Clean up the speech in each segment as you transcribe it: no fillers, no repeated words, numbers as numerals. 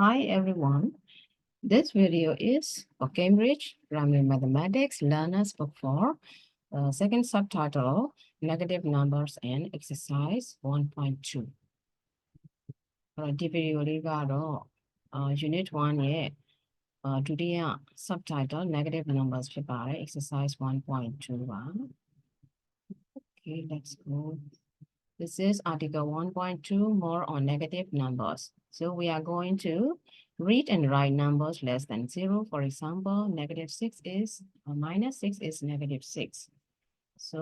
Hi everyone. This video is for Cambridge Primary Mathematics Learners Book 4, second subtitle, Negative Numbers and Exercise 1.2. The video Unit 1 ရဲ့ဒုတိယ subtitle Negative Numbers ဖြစ်ပါတယ် Exercise 1.2 ပါ Okay, let's go. This is article 1.2, more on negative numbers. So we are going to read and write numbers less than 0. For example, negative 6 is, minus 6 is negative 6. So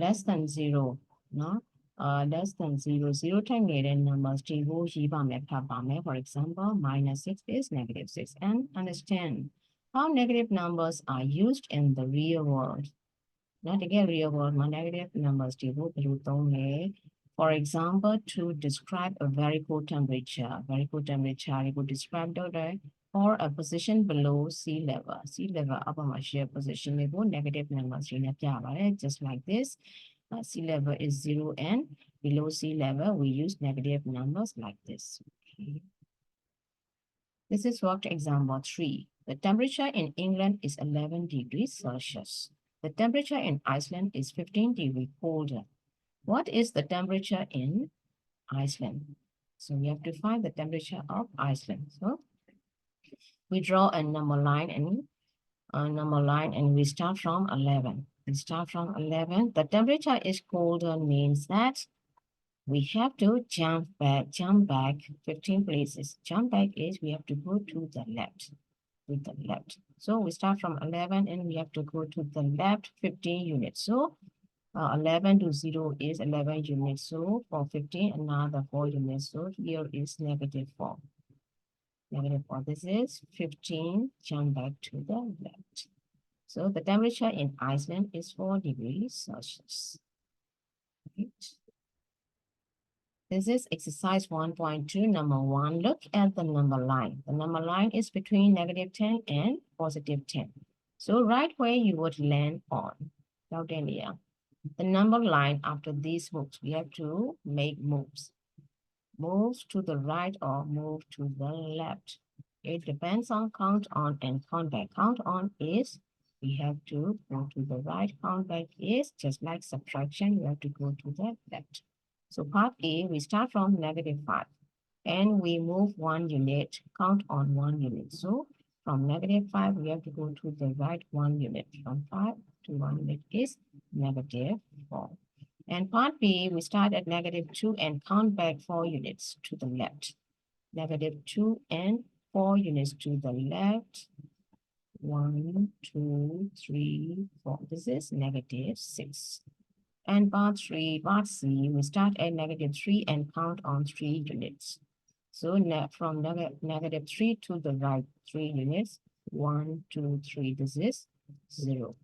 less than 0, no? Less than 0, 0 time numbers, for example, minus 6 is negative 6. And understand how negative numbers are used in the real world. Not again real world, negative numbers. For example, to describe a very cold temperature, you could describe that or a position below sea level. Sea level upper share position level, negative numbers. Just like this. Sea level is 0 and below sea level, we use negative numbers like this. Okay. This is worked example 3. The temperature in England is 11 degrees Celsius. The temperature in Iceland is 15 degrees colder. What is the temperature in Iceland? So we have to find the temperature of Iceland. So we draw a number line and we start from 11. We start from 11. The temperature is colder means that we have to jump back 15 places. Jump back is we have to go to the left. With the left. So we start from 11 and we have to go to the left 15 units. So 11 to 0 is 11 units. So for 15, another 4 units. So here is negative 4. Negative 4. This is 15. Jump back to the left. So the temperature in Iceland is 4 degrees Celsius. Right. This is exercise 1.2, number 1. Look at the number line. The number line is between negative 10 and positive 10. So right where you would land on. The number line after these moves, we have to make moves. Moves to the right or move to the left. It depends on count on and count back. Count on is we have to go to the right. Count back is just like subtraction, we have to go to the left. So part A, we start from negative 5 and we move 1 unit, count on 1 unit. So from negative 5, we have to go to the right 1 unit. From 5 to 1 unit is negative 4. And part B, we start at negative 2 and count back 4 units to the left. Negative 2 and 4 units to the left. 1, 2, 3, 4. This is negative 6. And part C, we start at negative 3 and count on 3 units. So from negative 3 to the right, 3 units. 1, 2, 3. This is 0.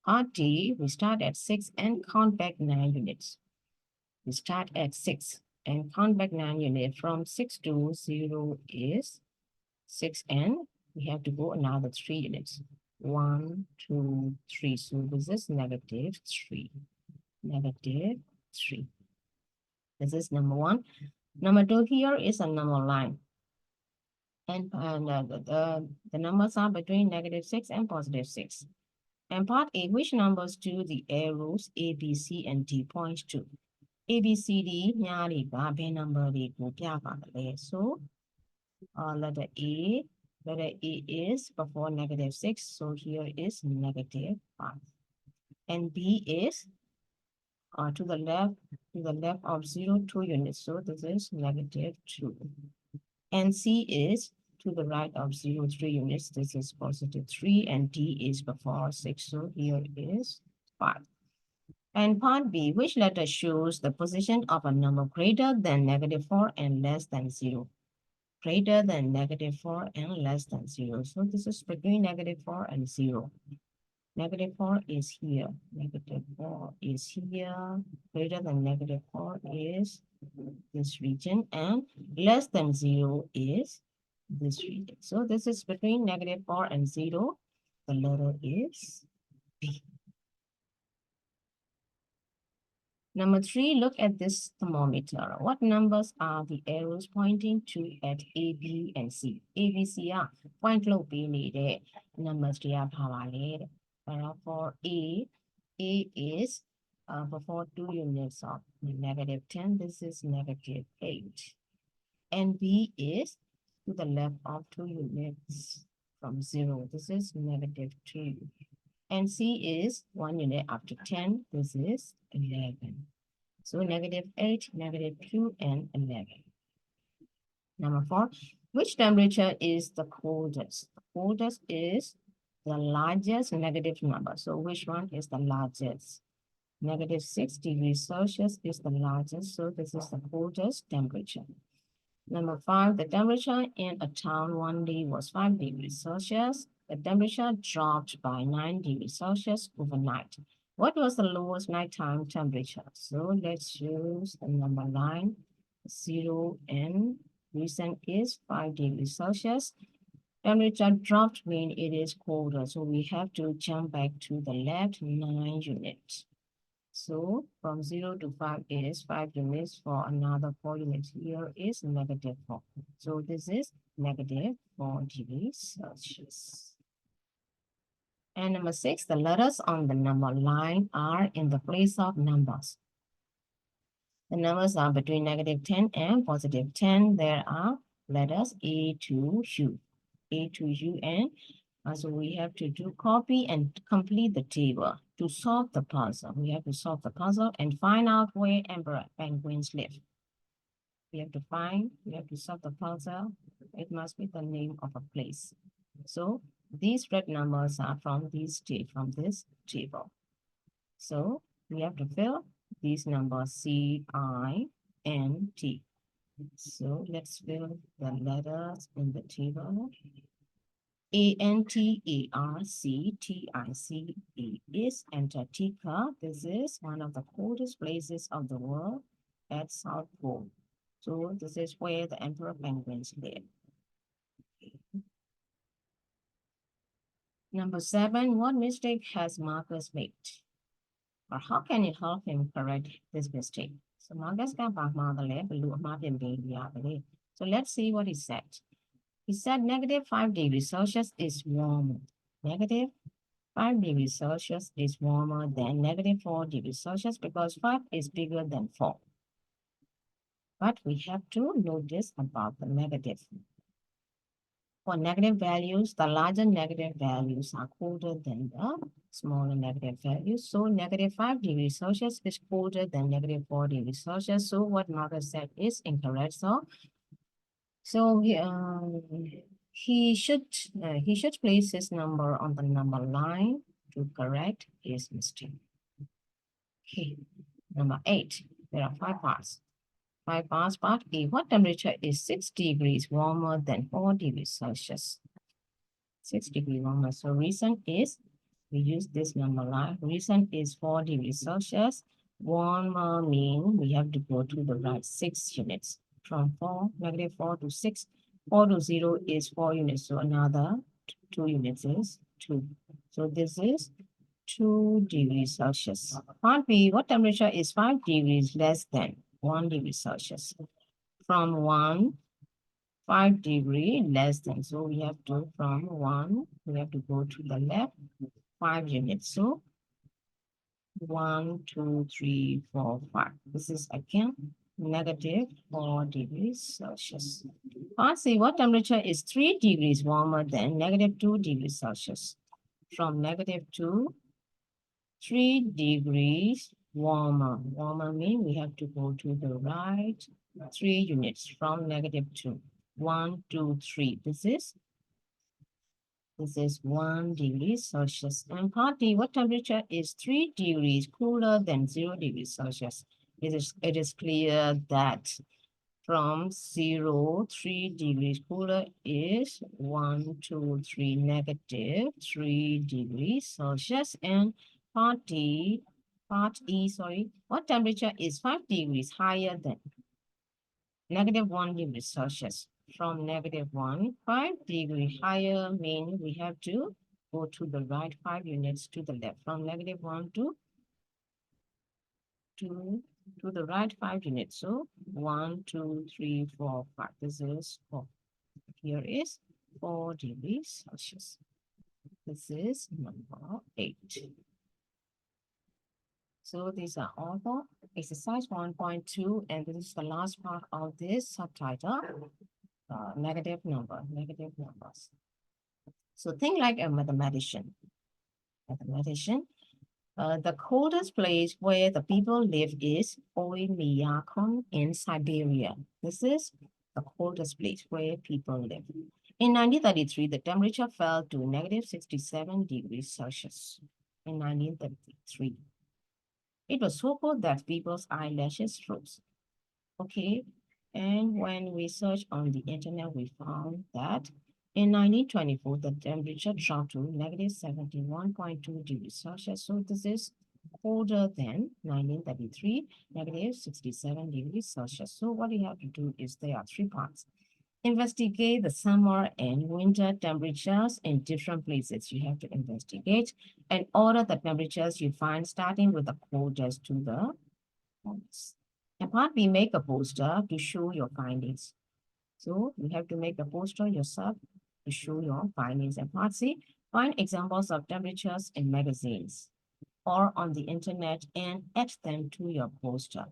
Part D, we start at 6 and count back 9 units. We start at 6 and count back 9 units. From 6 to 0 is 6 and we have to go another 3 units. 1, 2, 3. So this is negative 3. Negative 3. This is number 1. Number 2, here is a number line. And the numbers are between negative 6 and positive 6. And part A, which numbers do the arrows A, B, C, and D point to? A, B, C, D, number so letter A is before negative 6. So here is negative 5. And B is to the left of 0, 2 units. So this is negative 2. And C is to the right of 0, 3 units. This is positive 3. And D is before 6. So here is 5. And part B, which letter shows the position of a number greater than negative 4 and less than 0? Greater than negative 4 and less than 0. So this is between negative 4 and 0. Negative 4 is here. Negative 4 is here. Greater than negative 4 is this region. And less than 0 is this region. So this is between negative 4 and 0. The letter is B. Number 3, look at this thermometer. What numbers are the arrows pointing to at A, B, and C? A, B, C က point လုပ်ပေးနေတဲ့ numbers တွေကဘာပါလဲတဲ့။ for A is before 2 units of negative 10. This is negative 8. And B is to the left of 2 units from 0. This is negative 2. And C is 1 unit after 10. This is 11. So negative 8, negative 2, and 11. Number 4, which temperature is the coldest? The coldest is the largest negative number. So which one is the largest? Negative 6 degrees Celsius is the largest. So this is the coldest temperature. Number 5, the temperature in a town one day was 5 degrees Celsius. The temperature dropped by 9 degrees Celsius overnight. What was the lowest nighttime temperature? So let's use the number 9, 0, and recent is 5 degrees Celsius. Temperature dropped means it is colder. So we have to jump back to the left 9 units. So from 0 to 5 is 5 units. For another 4 units here is negative 4. So this is negative 4 degrees Celsius. And number 6, the letters on the number line are in the place of numbers. The numbers are between negative 10 and positive 10. There are letters A to U. A to U, and so we have to do copy and complete the table to solve the puzzle. We have to solve the puzzle and find out where emperor penguins live. We have to solve the puzzle. It must be the name of a place. So these red numbers are from this table. So we have to fill these numbers C, I, N, T. So let's fill the letters in the table. Antarctica is Antarctica. This is one of the coldest places of the world at South Pole. So this is where the emperor penguins live. Number 7, what mistake has Marcus made? Or how can you help him correct this mistake? So Marcus got back the So let's see what he said. He said negative 5 degrees Celsius is warmer. Negative 5 degrees Celsius is warmer than negative 4 degrees Celsius because 5 is bigger than 4. But we have to notice about the negative. For negative values, the larger negative values are colder than the smaller negative values. So negative 5 degrees Celsius is colder than negative 4 degrees Celsius. So what Marcus said is incorrect. So he should place his number on the number line to correct his mistake. Okay. Number 8, there are 5 parts. 5 parts. Part A, what temperature is 6 degrees warmer than 4 degrees Celsius? 6 degrees warmer. So reason is, we use this number line. Reason is 4 degrees Celsius. Warmer mean we have to go to the right 6 units. From negative 4 to 6. 4 to 0 is 4 units. So another 2 units is 2. So this is 2 degrees Celsius. Part B, what temperature is 5 degrees less than 1 degree Celsius? From 5 degree less than. So we have to, from 1, we have to go to the left 5 units. So 1, 2, 3, 4, 5. This is again negative 4 degrees Celsius. Part C, what temperature is 3 degrees warmer than negative 2 degrees Celsius? From negative 2, 3 degrees warmer. Warmer means we have to go to the right 3 units from negative 2. 1, 2, 3. This is 1 degree Celsius. And part D, what temperature is 3 degrees cooler than 0 degrees Celsius? It is clear that from 0, 3 degrees cooler is 1, 2, 3, negative 3 degrees Celsius. And part E, what temperature is 5 degrees higher than negative 1 degree Celsius? From negative 1, 5 degree higher means we have to go to the right 5 units to the left. From negative 1 to to the right 5 units. So 1, 2, 3, 4, 5. This is 4. Here is 4 degrees Celsius. This is number 8. So these are all for exercise 1.2, and this is the last part of this subtitle, negative numbers. So think like a mathematician. The coldest place where the people live is Oymyakon in Siberia. This is the coldest place where people live. In 1933, the temperature fell to negative 67 degrees Celsius. In 1933, it was so cold that people's eyelashes froze. Okay, and when we searched on the internet, we found that in 1924, the temperature dropped to negative 71.2 degrees Celsius. So this is colder than 1933, negative 67 degrees Celsius. So what you have to do is there are 3 parts. Investigate the summer and winter temperatures in different places. You have to investigate and order the temperatures you find, starting with the coldest to the warmest. And part B, make a poster to show your findings. So you have to make a poster yourself to show your findings. And part C, find examples of temperatures in magazines or on the internet and add them to your poster.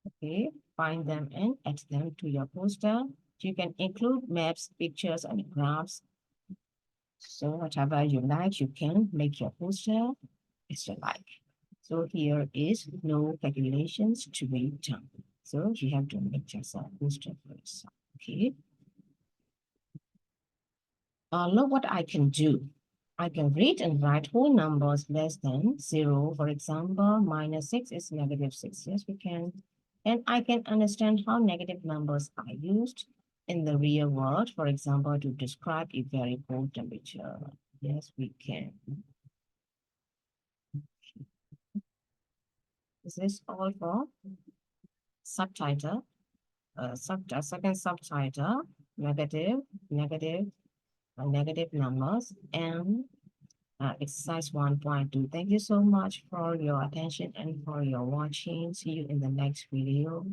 Okay, find them and add them to your poster. You can include maps, pictures, and graphs. So whatever you like, you can make your poster as you like. So here is no calculations to be done. So you have to make yourself poster for yourself. Okay. Look what I can do. I can read and write whole numbers less than 0. For example, -6 is -6. Yes, we can. And I can understand how negative numbers are used in the real world, for example, to describe a very cold temperature. Yes, we can. This is all for subtitle. Second subtitle, negative numbers, and exercise 1.2. Thank you so much for your attention and for your watching. See you in the next video.